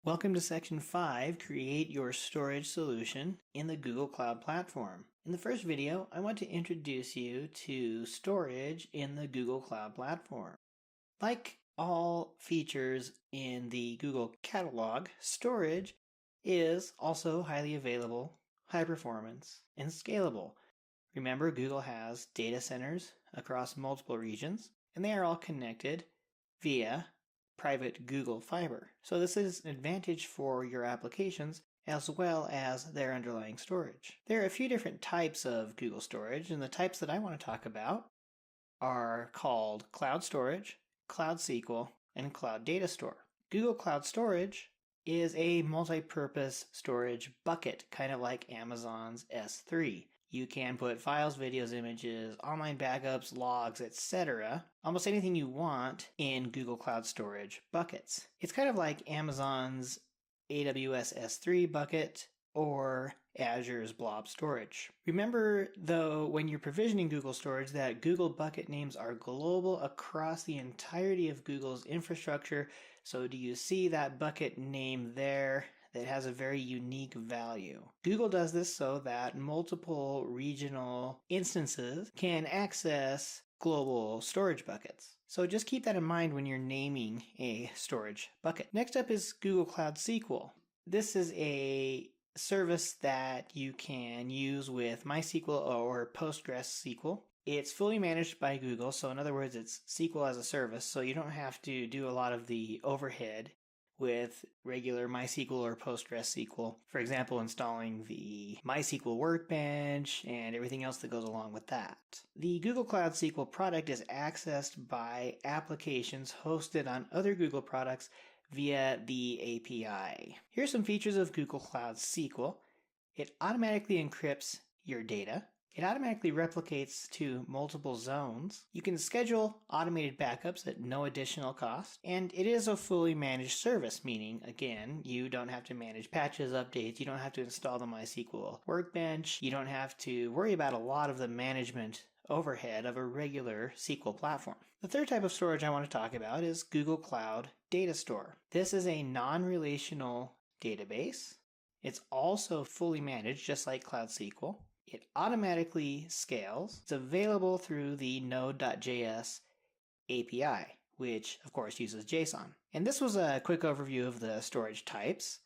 Welcome to Section 5, Create Your Storage Solution in the Google Cloud Platform. In the first video, I want to introduce you to storage in the Google Cloud Platform. Like all features in the Google Catalog, storage is also highly available, high performance, and scalable. Remember, Google has data centers across multiple regions, and they are all connected via private Google Fiber. So this is an advantage for your applications as well as their underlying storage. There are a few different types of Google storage, and the types that I want to talk about are called Cloud Storage, Cloud SQL, and Cloud Datastore. Google Cloud Storage is a multi-purpose storage bucket, kind of like Amazon's S3. You can put files, videos, images, online backups, logs, etc. Almost anything you want in Google Cloud Storage buckets. It's kind of like Amazon's AWS S3 bucket or Azure's Blob Storage. Remember, though, when you're provisioning Google Storage, that Google bucket names are global across the entirety of Google's infrastructure. So do you see that bucket name there? That has a very unique value. Google does this so that multiple regional instances can access global storage buckets. So just keep that in mind when you're naming a storage bucket. Next up is Google Cloud SQL. This is a service that you can use with MySQL or PostgreSQL. It's fully managed by Google, so in other words, it's SQL as a service, so you don't have to do a lot of the overhead with regular MySQL or PostgreSQL. For example, installing the MySQL Workbench and everything else that goes along with that. The Google Cloud SQL product is accessed by applications hosted on other Google products via the API. Here's some features of Google Cloud SQL. It automatically encrypts your data. It automatically replicates to multiple zones. You can schedule automated backups at no additional cost. And it is a fully managed service, meaning, again, you don't have to manage patches, updates, you don't have to install the MySQL Workbench, you don't have to worry about a lot of the management overhead of a regular SQL platform. The third type of storage I want to talk about is Google Cloud Datastore. This is a non-relational database. It's also fully managed, just like Cloud SQL. It automatically scales. It's available through the Node.js API, which of course uses JSON. And this was a quick overview of the storage types.